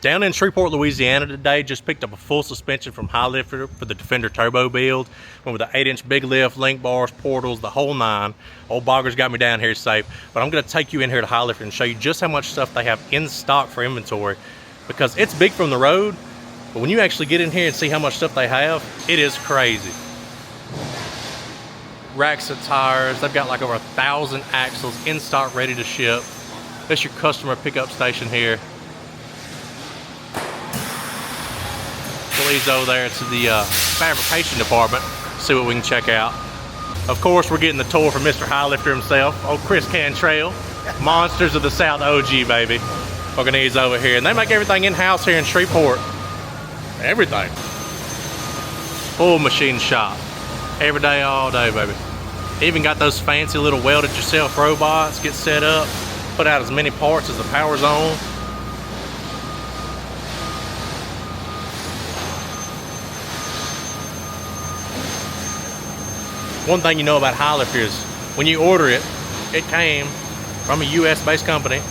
Down in Shreveport, Louisiana today, just picked up a full suspension from Highlifter for the Defender Turbo build. Went with the 8-inch big lift, link bars, portals, the whole nine. Old Bogger's got me down here safe, but I'm gonna take you in here to Highlifter and show you just how much stuff they have in stock for inventory, because it's big from the road, but when you actually get in here and see how much stuff they have, it is crazy. Racks of tires, they've got like over 1,000 axles in stock ready to ship. That's your customer pickup station here. Leads over there to the fabrication department, see what we can check out. Of course, we're getting the tour from Mr. Highlifter himself, old Chris Cantrell, Monsters of the South OG, baby. Fucking he's over here, and they make everything in-house here in Shreveport. Everything. Full machine shop, every day, all day, baby. Even got those fancy little welded yourself robots, get set up, put out as many parts as the power's on. One thing you know about Highlifter is when you order it, it came from a US-based company.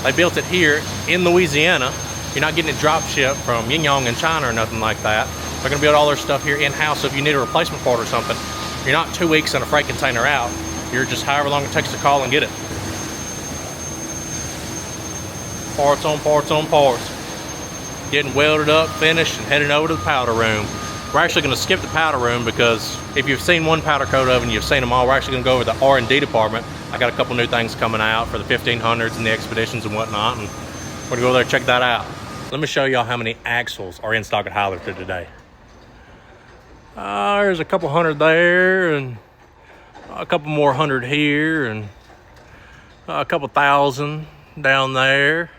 They built it here in Louisiana. You're not getting it drop shipped from Yingyang in China or nothing like that. They're gonna build all their stuff here in-house, so if you need a replacement part or something, you're not 2 weeks in a freight container out. You're just however long it takes to call and get it. Parts on parts on parts. Getting welded up, finished, and heading over to the powder room. We're actually going to skip the powder room because if you've seen one powder coat oven, you've seen them all. We're actually going to go over to the R&D department. I got a couple new things coming out for the 1500s and the Expeditions and whatnot, and we're going to go there and check that out. Let me show y'all how many axles are in stock at Highlifter today. There's a couple hundred there, and a couple more hundred here, and a couple thousand down there.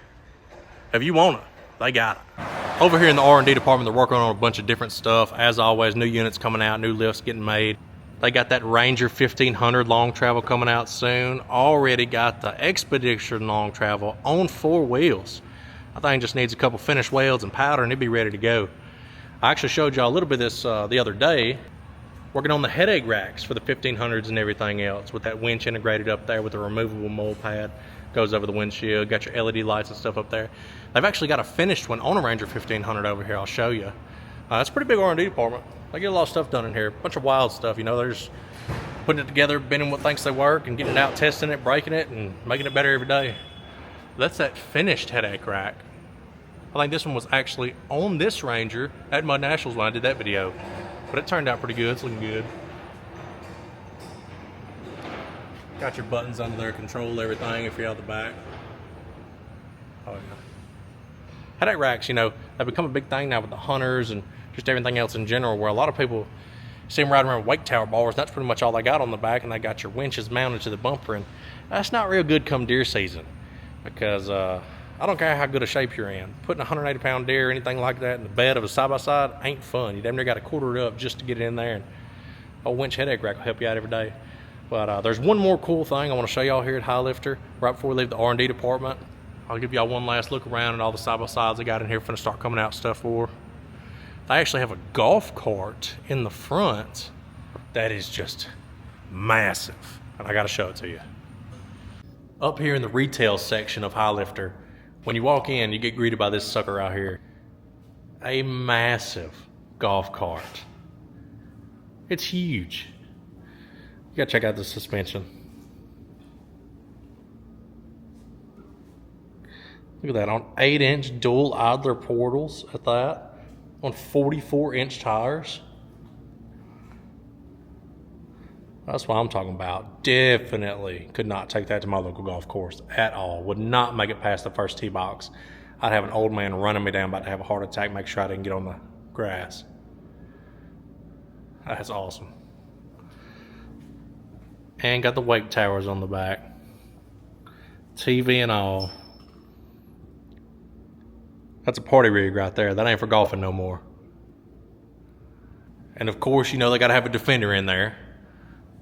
If you want it, they got it. Over here in the R&D department, they're working on a bunch of different stuff. As always, new units coming out, new lifts getting made. They got that Ranger 1500 long travel coming out soon. Already got the Expedition long travel on 4 wheels. I think it just needs a couple finished welds and powder and it'd be ready to go. I actually showed y'all a little bit of this the other day, working on the headache racks for the 1500s and everything else, with that winch integrated up there with a removable mold pad. Goes over the windshield, got your LED lights and stuff up there. They've actually got a finished one on a Ranger 1500 over here, I'll show you. It's a pretty big R&D department. They get a lot of stuff done in here, a bunch of wild stuff, you know. They're just putting it together, bending what thinks they work, and getting it out, testing it, breaking it, and making it better every day. That's that finished headache rack. I think this one was actually on this Ranger at Mud Nationals when I did that video, but it turned out pretty good. It's looking good. Got your buttons under there, control everything if you're out the back. Oh yeah. Headache racks, you know, they've become a big thing now with the hunters and just everything else in general, where a lot of people see them riding around with wake tower bars. That's pretty much all they got on the back, and they got your winches mounted to the bumper, and that's not real good come deer season, because I don't care how good a shape you're in. Putting a 180-pound deer or anything like that in the bed of a side-by-side ain't fun. You damn near got to quarter it up just to get it in there, and a winch headache rack will help you out every day. But there's one more cool thing I want to show y'all here at Highlifter right before we leave the R&D department. I'll give y'all one last look around at all the side-by-sides they got in here for to start coming out stuff for. They actually have a golf cart in the front that is just massive, and I got to show it to you. Up here in the retail section of Highlifter, when you walk in, you get greeted by this sucker out here. A massive golf cart. It's huge. You gotta check out the suspension. Look at that, on 8-inch dual idler portals at that, on 44-inch tires. That's what I'm talking about. Definitely could not take that to my local golf course at all. Would not make it past the first tee box. I'd have an old man running me down, about to have a heart attack, make sure I didn't get on the grass. That's awesome. And got the wake towers on the back. TV and all. That's a party rig right there. That ain't for golfing no more. And of course, you know they gotta have a Defender in there.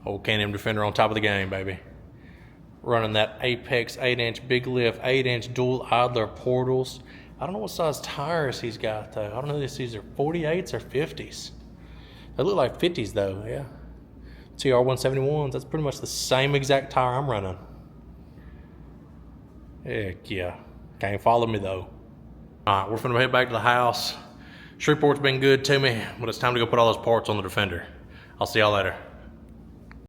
Old Can-Am Defender on top of the game, baby. Running that Apex 8-inch big lift, 8-inch dual idler portals. I don't know what size tires he's got though. I don't know if these are 48s or 50s. They look like 50s though, yeah. TR171s, that's pretty much the same exact tire I'm running. Heck yeah. Can't follow me though. All right, we're finna head back to the house. Shreveport's been good to me, but it's time to go put all those parts on the Defender. I'll see y'all later.